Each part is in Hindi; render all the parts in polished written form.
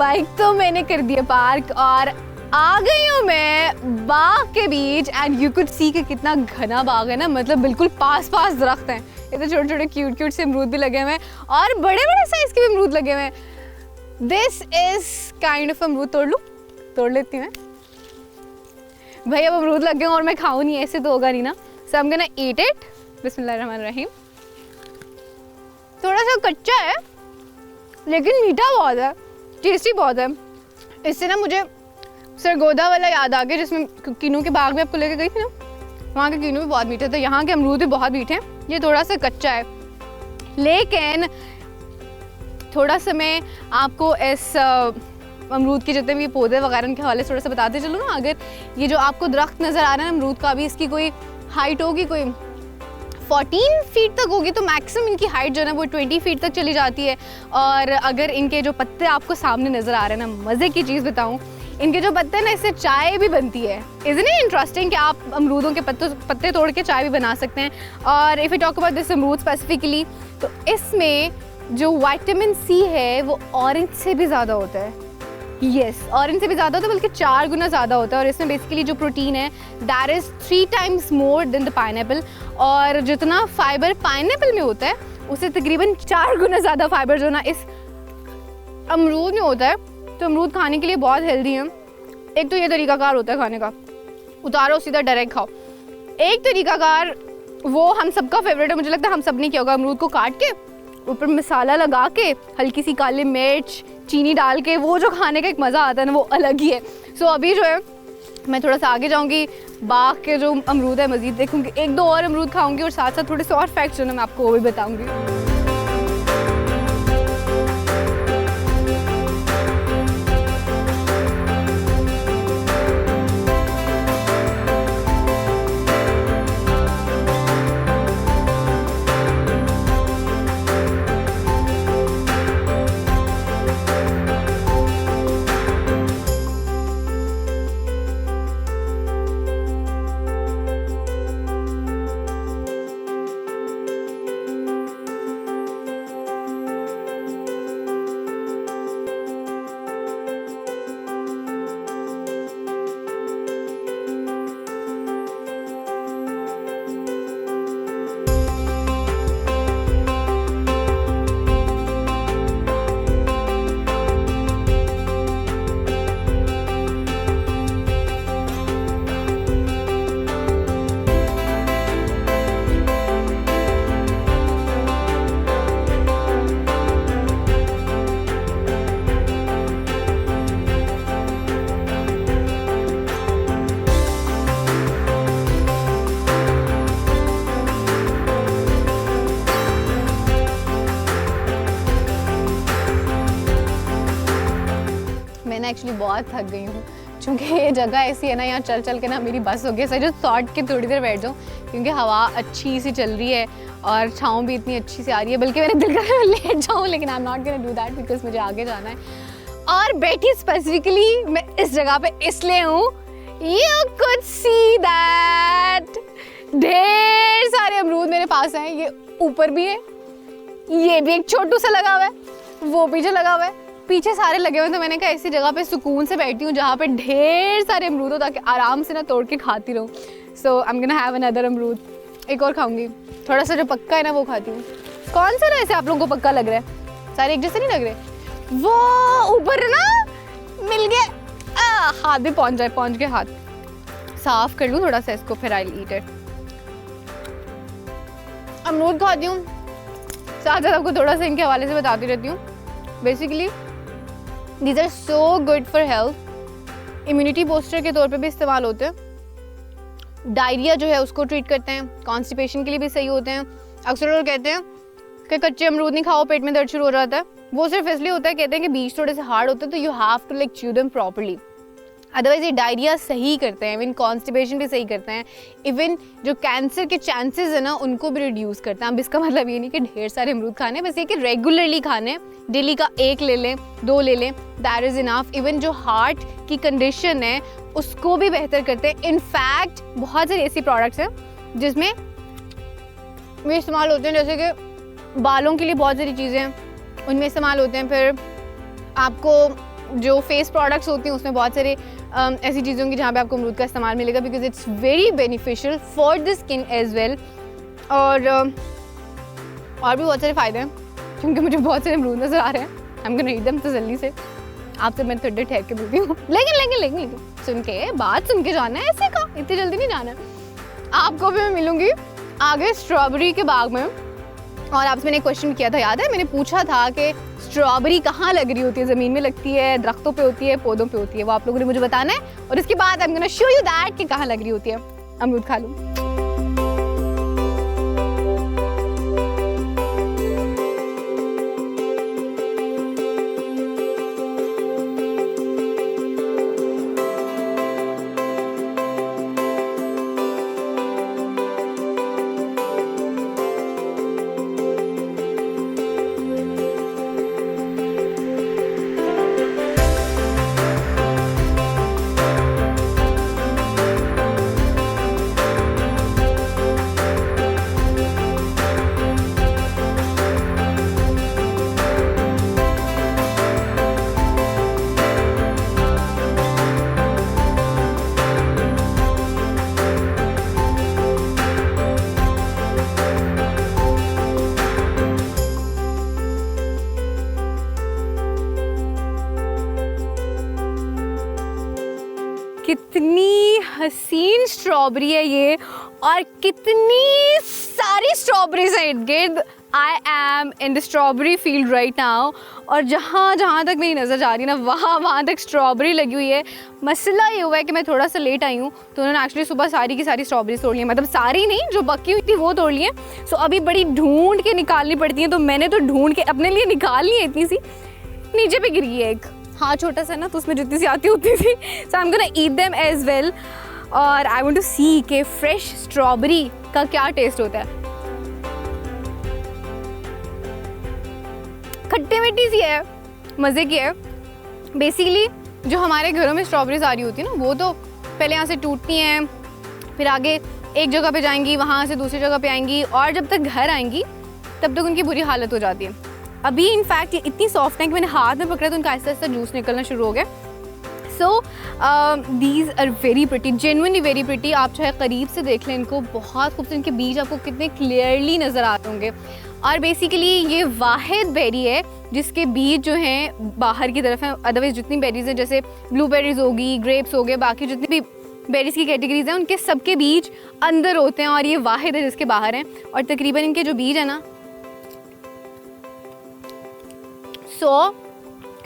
बाइक तो मैंने कर दी है पार्क और आ गई हूँ मैं बाग के बीच एंड यू कुड सी कि कितना घना बाग है ना, मतलब बिल्कुल पास पास दरख्त हैं, इतने छोटे छोटे क्यूट क्यूट से अमरूद भी लगे हुए हैं और बड़े बड़े साइज के भी अमरूद लगे हुए हैं। दिस इज काइंड ऑफ अमरूद। तोड़ लेती हूँ भाई, अब अमरूद लग गए और मैं खाऊं नहीं, ऐसे तो होगा नहीं ना। So I am gonna eat it. बिस्मिल्लाहिर्रहमानिर्रहीम। थोड़ा सा कच्चा है लेकिन मीठा बहुत है, टेस्टी बहुत है। इससे ना मुझे सरगोदा वाला याद आ गया जिसमें किन्नू के बाग में आपको लेके गई थी ना, वहाँ के किन्नू भी बहुत मीठे थे, यहाँ के अमरूद भी बहुत मीठे हैं। ये थोड़ा सा कच्चा है लेकिन थोड़ा सा मैं आपको इस अमरूद के जितने भी पौधे वगैरह के हवाले से थोड़ा सा बताते चलो ना। अगर ये जो आपको दरख्त नज़र आ रहा है अमरूद का, भी इसकी कोई हाइट होगी कोई 14 फीट तक होगी, तो मैक्सिमम इनकी हाइट जो है ना वो 20 फीट तक चली जाती है। और अगर इनके जो पत्ते आपको सामने नज़र आ रहे हैं ना, मज़े की चीज़ बताऊँ, इनके जो पत्ते हैं ना, इससे चाय भी बनती है। इज़न्ट इट इंटरेस्टिंग कि आप अमरूदों के पत्ते तोड़ के चाय भी बना सकते हैं। और if you talk about this अमरूद स्पेसिफिकली, तो इसमें जो विटामिन सी है वो ऑरेंज से भी ज़्यादा होता है। यस, ऑरेंज से भी ज़्यादा होता है, बल्कि 4 गुना ज़्यादा होता है। और इसमें बेसिकली जो प्रोटीन है that is 3 times more than the pineapple. और जितना फाइबर पाइनएप्पल में होता है उससे तकरीबन 4 गुना ज़्यादा फाइबर जो ना इस अमरूद में होता है। तो अमरूद खाने के लिए बहुत हेल्दी है। एक तो ये तरीकाकार होता है खाने का, उतारो सीधा डायरेक्ट खाओ। एक तरीकाकार वो हम सबका फेवरेट है, मुझे लगता है हम सब ने किया होगा, अमरूद को काट के ऊपर मसाला लगा के हल्की सी काली मिर्च चीनी डाल के, वो जो खाने का एक मज़ा आता है ना वो अलग ही है। सो अभी जो है मैं थोड़ा सा आगे जाऊंगी, बाग के जो अमरूद है मज़ीद देखूंगी, 1-2 और अमरूद खाऊंगी और साथ साथ थोड़े से और फैक्ट्स जो है मैं आपको वो भी बताऊंगी। एक्चुअली बहुत थक गई हूँ क्योंकि ये जगह ऐसी है ना, यहाँ चल चल के ना मेरी बस हो गई। सो जो थॉट के थोड़ी देर बैठ जाऊँ क्योंकि हवा अच्छी सी चल रही है और छाँव भी इतनी अच्छी सी आ रही है। बल्कि मेरे दिल कर रहा है लेट जाऊँ, लेकिन I am not gonna do that because मुझे आगे जाना है। और बैठी स्पेसिफिकली मैं इस जगह पे इसलिए हूँ, यू कुड सी दैट ढेर सारे अमरूद मेरे पास हैं। ये ऊपर भी है, ये भी एक छोटू सा लगा हुआ है, वो पीछे लगा हुआ है, पीछे सारे लगे हुए हैं। तो मैंने कहा ऐसी जगह पे सुकून से बैठी हूँ जहाँ पे ढेर सारे अमरूद हो ताकि आराम से ना तोड़ के खाती रहूँ। So I am gonna have another amrud, एक और खाऊंगी। थोड़ा सा जो पक्का है ना वो खाती हूँ। कौन सा ना ऐसे आप लोगों को पक्का लग रहा है? सारे एक जैसे नहीं लग रहे? वो ऊपर ना मिल गए, हाथ भी पहुँच गए, हाथ साफ कर लूँ थोड़ा सा इसको, फिर आई ईट इट। अमरूद खाती हूँ, साथ साथ आपको थोड़ा सा इनके हवाले से बताती रहती हूँ। Basically these are so good for health, immunity booster के तौर पे भी इस्तेमाल होते हैं। डायरिया जो है उसको ट्रीट करते हैं, कॉन्स्टिपेशन के लिए भी सही होते हैं। अक्सर लोग कहते हैं कि कच्चे अमरूद नहीं खाओ, पेट में दर्द शुरू हो जाता है। वो सिर्फ इसलिए होता है, कहते हैं कि बीज थोड़े से हार्ड होते हैं तो you have to like chew them properly. Otherwise ये डायरिया सही करते हैं, इवन कॉन्स्टिपेशन भी सही करते हैं, इवन जो कैंसर के चांसेस है ना उनको भी रिड्यूस करते हैं। अब इसका मतलब ये नहीं कि ढेर सारे अमरूद खाने, बस ये कि रेगुलरली खाने, डेली का 1 ले लें, 2 ले लें, दैट इज़ इनफ। इवन जो हार्ट की कंडीशन है उसको भी बेहतर करते हैं। इनफैक्ट बहुत सारी ऐसी प्रोडक्ट्स हैं जिसमें वे इस्तेमाल होते हैं, जैसे कि बालों के लिए बहुत सारी चीज़ें उनमें इस्तेमाल होते हैं। फिर आपको जो फेस प्रोडक्ट्स होती हैं उसमें बहुत सारे ऐसी चीज़ें होंगी जहाँ पे आपको अमरूद का इस्तेमाल मिलेगा, because it's very beneficial for the skin as well. और भी बहुत सारे फ़ायदे हैं, क्योंकि मुझे बहुत सारे अमरूद नज़र आ रहे हैं। आई एम गोना ईट देम तसल्ली से। आपसे मैं थोड़ी देर ठहर के बोलती हूँ, लेकिन सुन के बात सुन के जाना है, ऐसे का इतनी जल्दी नहीं जाना है। आपको भी मैं मिलूँगी आगे स्ट्रॉबेरी के बाग में। और आपसे मैंने एक क्वेश्चन किया था, याद है? मैंने पूछा था कि स्ट्रॉबेरी कहाँ लग रही होती है, ज़मीन में लगती है, दरख्तों पे होती है, पौधों पे होती है? वो आप लोगों ने मुझे बताना है। और इसके बाद आई am gonna show you that कि कहाँ लग रही होती है। अमरूद खा लूँ। कितनी हसीन स्ट्रॉबेरी है ये, और कितनी सारी स्ट्रॉबेरीज हैं इर्द गिर्द। I am in the strawberry field right now, और जहाँ जहाँ तक मेरी नज़र जा रही है ना, वहाँ तक स्ट्रॉबेरी लगी हुई है। मसला ये हुआ है कि मैं थोड़ा सा लेट आई हूँ, तो उन्होंने एक्चुअली सुबह सारी की सारी स्ट्रॉबेरीज तोड़ ली, मतलब सारी नहीं, जो बकी हुई थी वो तोड़ ली है। सो अभी बड़ी ढूंढ के निकालनी पड़ती है, तो मैंने तो ढूंढ के अपने लिए निकाल ली है। इतनी सी नीचे पे गिरी है एक, हाँ छोटा सा ना, तो उसमें जितनी सी आती होती थी। So I am gonna eat them as well, और आई वांट टू सी कि फ्रेश स्ट्रॉबेरी का क्या टेस्ट होता है। खट्टी मीठी सी है, मज़े की है। बेसिकली जो हमारे घरों में स्ट्रॉबेरीज आ रही होती है ना, वो तो पहले यहाँ से टूटती हैं, फिर आगे एक जगह पे जाएंगी, वहाँ से दूसरी जगह पे आएंगी, और जब तक घर आएंगी तब तक उनकी बुरी हालत हो जाती है। अभी इनफैक्ट ये इतनी सॉफ्ट है कि मैंने हाथ में पकड़ा तो उनका आहिस्ता आहिस्ता जूस निकलना शुरू हो गया। So these are very pretty, genuinely very pretty. आप चाहे करीब से देख लें इनको, बहुत खूबसूरत। इनके बीज आपको कितने क्लियरली नज़र आते होंगे। और बेसिकली ये वाहिद बेरी है जिसके बीज जो हैं बाहर की तरफ हैं। अदरवाइज जितनी बेरीज हैं, जैसे ब्लूबेरीज होगी, ग्रेप्स हो गए, बाकी जितनी भी बेरीज की कैटेगरीज हैं, उनके सबके बीज अंदर होते हैं, और ये वाहिद है जिसके बाहर हैं। और तकरीबन इनके जो बीज है ना, 100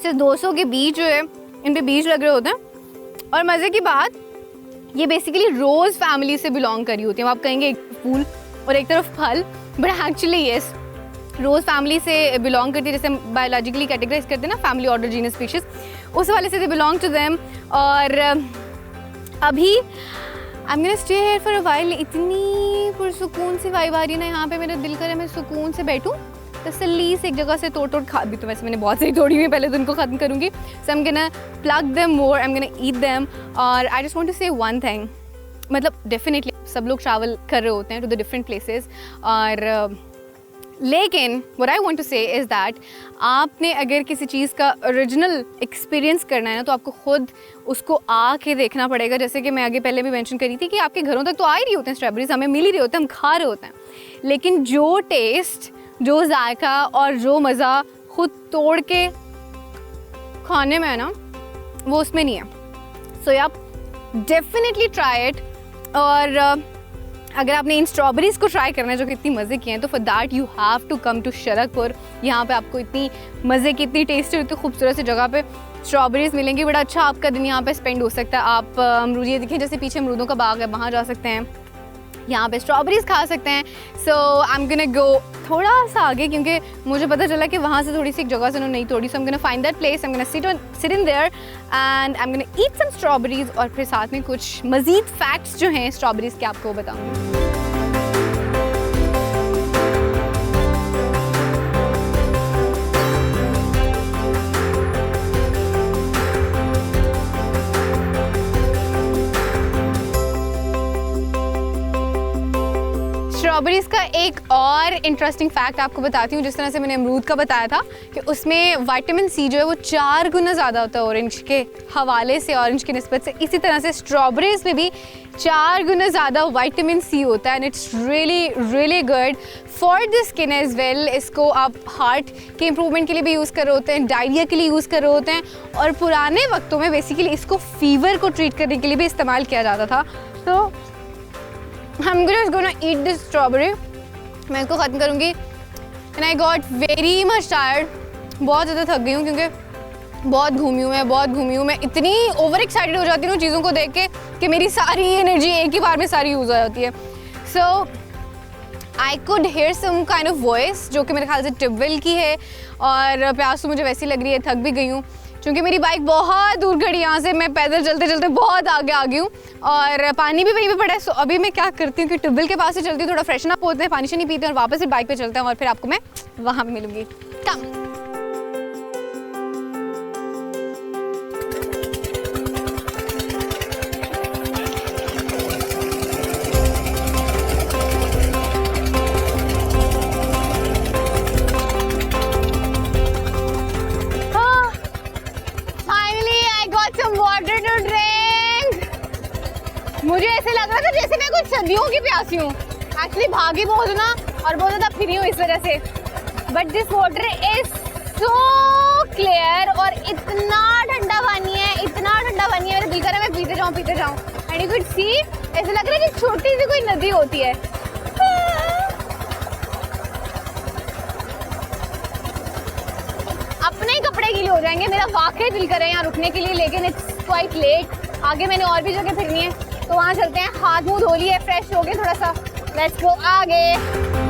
से 200 के बीज जो है इन पे बीज लग रहे होते हैं। और मज़े की बात, ये बेसिकली रोज़ फैमिली से बिलोंग करी होती है। आप कहेंगे एक फूल और एक तरफ फल, but actually yes, rose family से बिलोंग करती है। जैसे बायोलॉजिकली कैटेगराइज करते हैं ना, फैमिली ऑर्डर जीनस स्पीशीज, उस वाले से दे बिलोंग टू देम। और अभी I am gonna stay here for a while. इतनी पुरसुकून सी वाइब आ रही है ना यहाँ पे, मेरा दिल करे मैं सुकून से बैठूँ, तसल्ली से एक जगह से तोड़ खा। भी तो वैसे मैंने बहुत सारी तोड़ी हुई है, पहले तो उनको ख़त्म करूँगी। So I am gonna plug them more, I am gonna eat them. और I just want to say one thing, मतलब डेफिनेटली सब लोग ट्रैवल कर रहे होते हैं टू द डिफरेंट प्लेसेस, और लेकिन व्हाट आई वांट टू से इज़ दैट आपने अगर किसी चीज़ का ओरिजिनल एक्सपीरियंस करना है ना, तो आपको खुद उसको आके देखना पड़ेगा। जैसे कि मैं आगे पहले भी मेंशन करी थी कि आपके घरों तक तो आ ही रही होते हैं स्ट्रॉबेरीज, हमें मिल ही रहे होते हैं, हम खा रहे होते हैं, लेकिन जो टेस्ट, जो जायका और जो मज़ा खुद तोड़ के खाने में है ना, वो उसमें नहीं है। सो आप डेफिनेटली ट्राई इट। और अगर आपने इन स्ट्रॉबेरीज़ को ट्राई करना है जो कि इतनी मज़े की हैं, तो for that you have to come to Sharakpur. यहाँ पे आपको इतनी मज़े की, इतनी टेस्टी, इतनी खूबसूरत सी जगह पे स्ट्रॉबेरीज़ मिलेंगी। बड़ा अच्छा आपका दिन यहाँ पे स्पेंड हो सकता है। आप अमरूद, ये देखिए जैसे पीछे अमरूदों का बाग है, वहाँ जा सकते हैं, यहाँ पे स्ट्रॉबेरीज़ खा सकते हैं। सो आई एम गोना गो थोड़ा सा आगे, क्योंकि मुझे पता चला कि वहाँ से थोड़ी सी एक जगह से उन्होंने नहीं तोड़ी। So I am gonna find that place, I am gonna sit in there and I am gonna eat some strawberries, और फिर साथ में कुछ मज़ीद फैक्ट्स जो हैं स्ट्रॉबेरीज़ के आपको बताऊँगी। स्ट्रॉबेरीज़ का एक और इंटरेस्टिंग फैक्ट आपको बताती हूँ। जिस तरह से मैंने अमरूद का बताया था कि उसमें विटामिन सी जो है वो 4 गुना ज़्यादा होता है ऑरेंज के हवाले से, ऑरेंज की निस्बत से। इसी तरह से स्ट्रॉबेरीज़ में भी 4 गुना ज़्यादा विटामिन सी होता है and it's really really good for the skin as well. इसको आप हार्ट के इम्प्रूवमेंट के लिए भी यूज़ कर रहे होते हैं, डायरिया के लिए यूज़ कर रहे होते हैं, और पुराने वक्तों में बेसिकली इसको फीवर को ट्रीट करने के लिए भी इस्तेमाल किया जाता था। तो I'm just gonna eat this strawberry. मैं इसको ख़त्म करूँगी and I got very much tired. बहुत ज़्यादा थक गई हूँ क्योंकि बहुत घूमी हूँ मैं इतनी ओवर एक्साइटेड हो जाती हूँ चीज़ों को देख के कि मेरी सारी एनर्जी एक ही बार में सारी यूज़ हो जाती है। So I could hear some kind of voice जो कि मेरे ख्याल से टिब्बल की है, और प्यास तो मुझे वैसी लग रही है, थक भी गई हूँ क्योंकि मेरी बाइक बहुत दूर खड़ी यहाँ से। मैं पैदल चलते चलते बहुत आगे आ गई हूँ और पानी भी वहीं पे पड़ा है। सो अभी मैं क्या करती हूँ कि ट्यूबवेल के पास से चलती हूँ, थोड़ा फ्रेशन अप होते हैं, पानी शानी पीते हैं और वापस से बाइक पे चलते हैं और फिर आपको मैं वहाँ मिलूंगी। कम मुझे ऐसे लग रहा था जैसे मैं कुछ सदियों की प्यासी हूँ। एक्चुअली भागी बहुत हूँ ना और बहुत ज़्यादा फ्री हूँ इस वजह से। But this water is so clear और इतना ठंडा पानी है, इतना ठंडा पानी है, मेरा दिल कर रहा है मैं पीते जाऊँ। एंड यू कुड सी ऐसे लग रहा है कि छोटी सी कोई नदी होती है। अपने ही कपड़े गीले हो जाएंगे। मेरा वाकई दिल कर रहा है यहाँ रुकने के लिए, लेकिन इट्स क्वाइट लेट। आगे मैंने और भी जगह फिरनी है तो वहाँ चलते हैं। हाथ मुंह धो लिए, फ्रेश हो गए थोड़ा सा, लेट्स गो आगे।